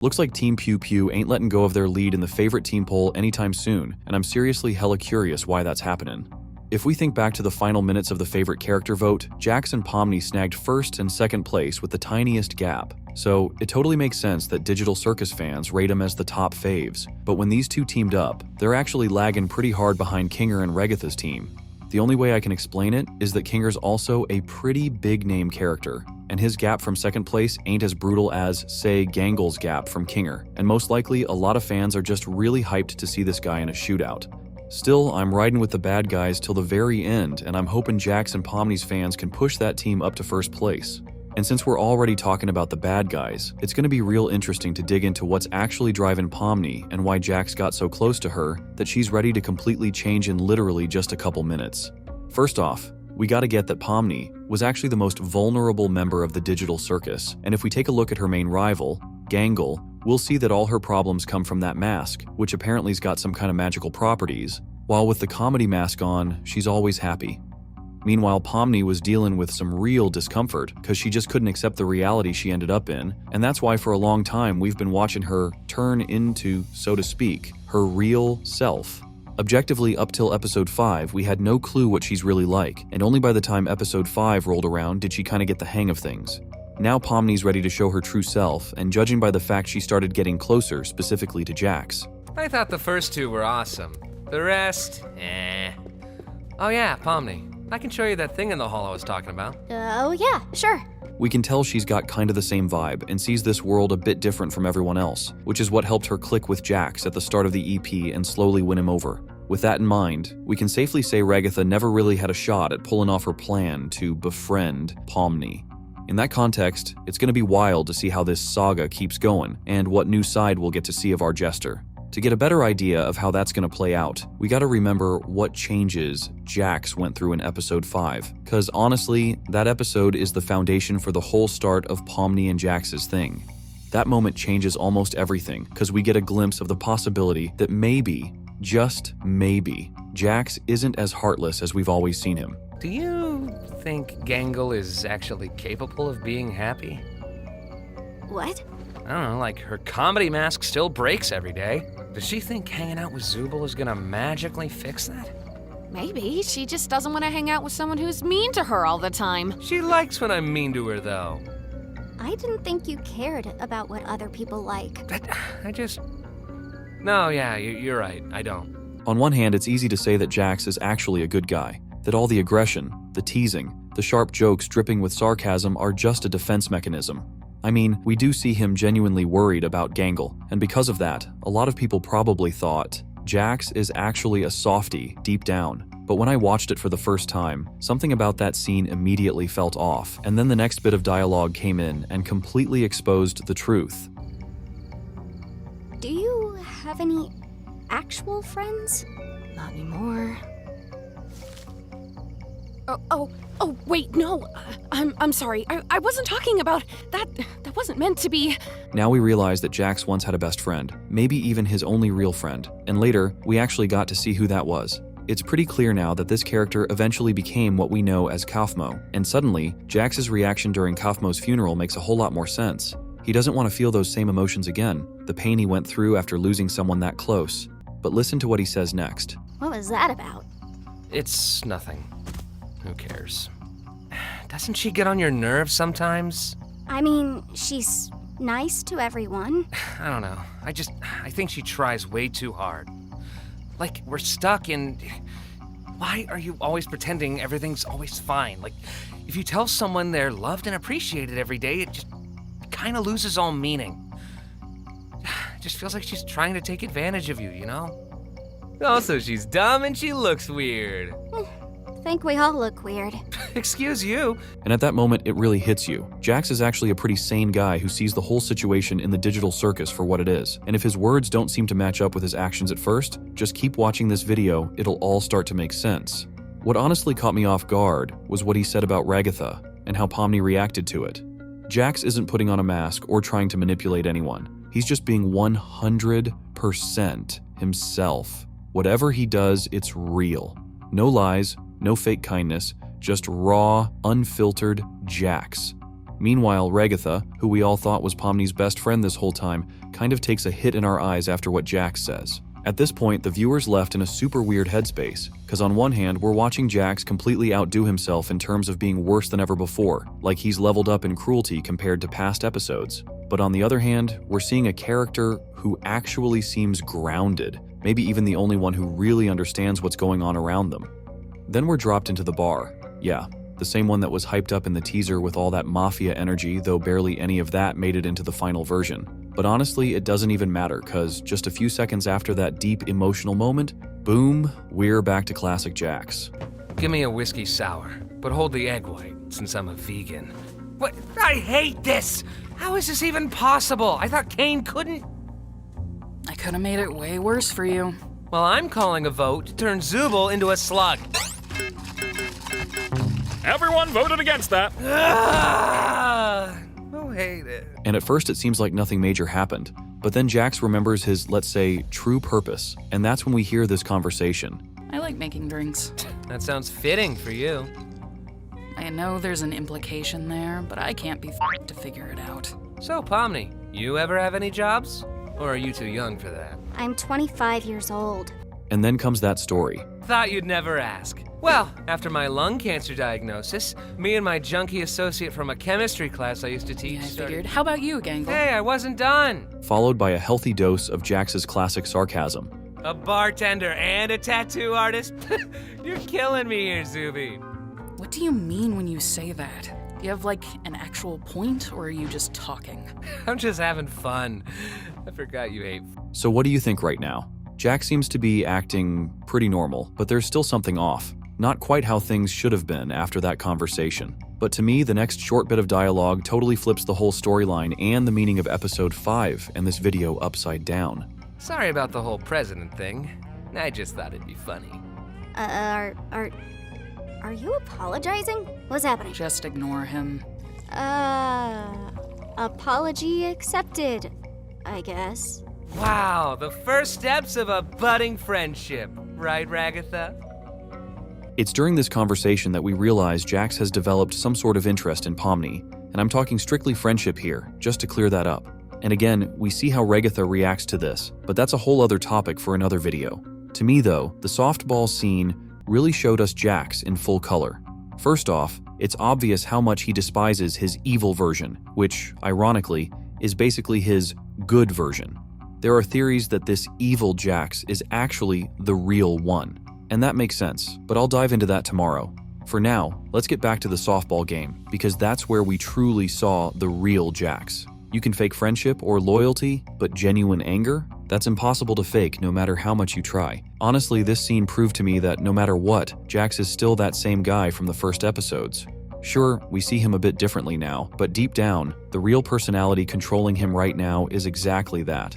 Looks like Team Pew Pew ain't letting go of their lead in the favorite team poll anytime soon, and I'm seriously hella curious why that's happening. If we think back to the final minutes of the favorite character vote, Jax and Pomni snagged first and second place with the tiniest gap. So it totally makes sense that Digital Circus fans rate them as the top faves. But when these two teamed up, they're actually lagging pretty hard behind Kinger and Regatha's team. The only way I can explain it is that Kinger's also a pretty big name character, and his gap from second place ain't as brutal as, say, Gangle's gap from Kinger, and most likely a lot of fans are just really hyped to see this guy in a shootout. Still, I'm riding with the bad guys till the very end, and I'm hoping Jax and Pomni's fans can push that team up to first place. And since we're already talking about the bad guys, it's going to be real interesting to dig into what's actually driving Pomni and why Jax got so close to her that she's ready to completely change in literally just a couple minutes. First off, we gotta get that Pomni was actually the most vulnerable member of the Digital Circus, and if we take a look at her main rival, Gangle, we'll see that all her problems come from that mask, which apparently's got some kind of magical properties, while with the comedy mask on, she's always happy. Meanwhile, Pomni was dealing with some real discomfort because she just couldn't accept the reality she ended up in, and that's why for a long time we've been watching her turn into, so to speak, her real self. Objectively, up till episode 5, we had no clue what she's really like, and only by the time episode 5 rolled around did she kind of get the hang of things. Now Pomni's ready to show her true self, and judging by the fact she started getting closer specifically to Jax. I thought the first two were awesome. The rest, eh. Oh yeah, Pomni. I can show you that thing in the hall I was talking about. Oh yeah, sure. We can tell she's got kind of the same vibe and sees this world a bit different from everyone else, which is what helped her click with Jax at the start of the EP and slowly win him over. With that in mind, we can safely say Regatha never really had a shot at pulling off her plan to befriend Pomni. In that context, it's going to be wild to see how this saga keeps going and what new side we'll get to see of our jester. To get a better idea of how that's going to play out, we gotta remember what changes Jax went through in episode 5, cause honestly, that episode is the foundation for the whole start of Pomni and Jax's thing. That moment changes almost everything, cause we get a glimpse of the possibility that maybe, just maybe, Jax isn't as heartless as we've always seen him. Do you think Gangle is actually capable of being happy? What? I don't know, like her comedy mask still breaks every day. Does she think hanging out with Zooble is gonna magically fix that? Maybe she just doesn't want to hang out with someone who's mean to her all the time. She likes when I'm mean to her, though. I didn't think you cared about what other people like. No, yeah, you're right, I don't. On one hand, it's easy to say that Jax is actually a good guy, that all the aggression, the teasing, the sharp jokes dripping with sarcasm are just a defense mechanism. I mean, we do see him genuinely worried about Gangle, and because of that, a lot of people probably thought Jax is actually a softie deep down. But when I watched it for the first time, something about that scene immediately felt off, and then the next bit of dialogue came in and completely exposed the truth. Do you have any actual friends? Not anymore. Oh, wait, no. I'm sorry. I wasn't talking about that. That wasn't meant to be. Now we realize that Jax once had a best friend, maybe even his only real friend, and later, we actually got to see who that was. It's pretty clear now that this character eventually became what we know as Kaufmo, and suddenly, Jax's reaction during Kaufmo's funeral makes a whole lot more sense. He doesn't want to feel those same emotions again, the pain he went through after losing someone that close. But listen to what he says next. What was that about? It's nothing. Who cares? Doesn't she get on your nerves sometimes? I mean, she's nice to everyone. I don't know. I think she tries way too hard. Like, we're stuck in... Why are you always pretending everything's always fine? Like, if you tell someone they're loved and appreciated every day, it just kind of loses all meaning. It just feels like she's trying to take advantage of you, you know? Also, she's dumb and she looks weird. I think we all look weird. Excuse you. And at that moment, it really hits you. Jax is actually a pretty sane guy who sees the whole situation in the Digital Circus for what it is. And if his words don't seem to match up with his actions at first, just keep watching this video, it'll all start to make sense. What honestly caught me off guard was what he said about Regatha and how Pomni reacted to it. Jax isn't putting on a mask or trying to manipulate anyone. He's just being 100% himself. Whatever he does, it's real. No lies, no fake kindness, just raw, unfiltered Jax. Meanwhile, Regatha, who we all thought was Pomni's best friend this whole time, kind of takes a hit in our eyes after what Jax says. At this point, the viewer's left in a super weird headspace, because on one hand, we're watching Jax completely outdo himself in terms of being worse than ever before, like he's leveled up in cruelty compared to past episodes. But on the other hand, we're seeing a character who actually seems grounded, maybe even the only one who really understands what's going on around them. Then we're dropped into the bar. Yeah, the same one that was hyped up in the teaser with all that mafia energy, though barely any of that made it into the final version. But honestly, it doesn't even matter, cause just a few seconds after that deep emotional moment, boom, we're back to classic Jax. Give me a whiskey sour, but hold the egg white, since I'm a vegan. What? I hate this! How is this even possible? I thought Kane couldn't... I could have made it way worse for you. Well, I'm calling a vote to turn Zubul into a slug. Everyone voted against that. Oh, hate it. And at first it seems like nothing major happened, but then Jax remembers his, let's say, true purpose, and that's when we hear this conversation. I like making drinks. That sounds fitting for you. I know there's an implication there, but I can't be f***ed to figure it out. So, Pomni, you ever have any jobs? Or are you too young for that? I'm 25 years old. And then comes that story. Thought you'd never ask. Well, after my lung cancer diagnosis, me and my junkie associate from a chemistry class I used to teach I started... figured. How about you, Gangle? Hey, I wasn't done. Followed by a healthy dose of Jax's classic sarcasm. A bartender and a tattoo artist? You're killing me here, Zuby. What do you mean when you say that? Do you have, like, an actual point, or are you just talking? I'm just having fun. I forgot you hate... So what do you think right now? Jax seems to be acting pretty normal, but there's still something off. Not quite how things should have been after that conversation. But to me, the next short bit of dialogue totally flips the whole storyline and the meaning of episode 5 and this video upside down. Sorry about the whole president thing. I just thought it'd be funny. Are you apologizing? What's happening? Just ignore him. Apology accepted, I guess. Wow, the first steps of a budding friendship. Right, Ragatha? It's during this conversation that we realize Jax has developed some sort of interest in Pomni, and I'm talking strictly friendship here, just to clear that up. And again, we see how Ragatha reacts to this, but that's a whole other topic for another video. To me though, the softball scene really showed us Jax in full color. First off, it's obvious how much he despises his evil version, which, ironically, is basically his good version. There are theories that this evil Jax is actually the real one. And that makes sense, but I'll dive into that tomorrow. For now, let's get back to the softball game, because that's where we truly saw the real Jax. You can fake friendship or loyalty, but genuine anger? That's impossible to fake no matter how much you try. Honestly, this scene proved to me that no matter what, Jax is still that same guy from the first episodes. Sure, we see him a bit differently now, but deep down, the real personality controlling him right now is exactly that.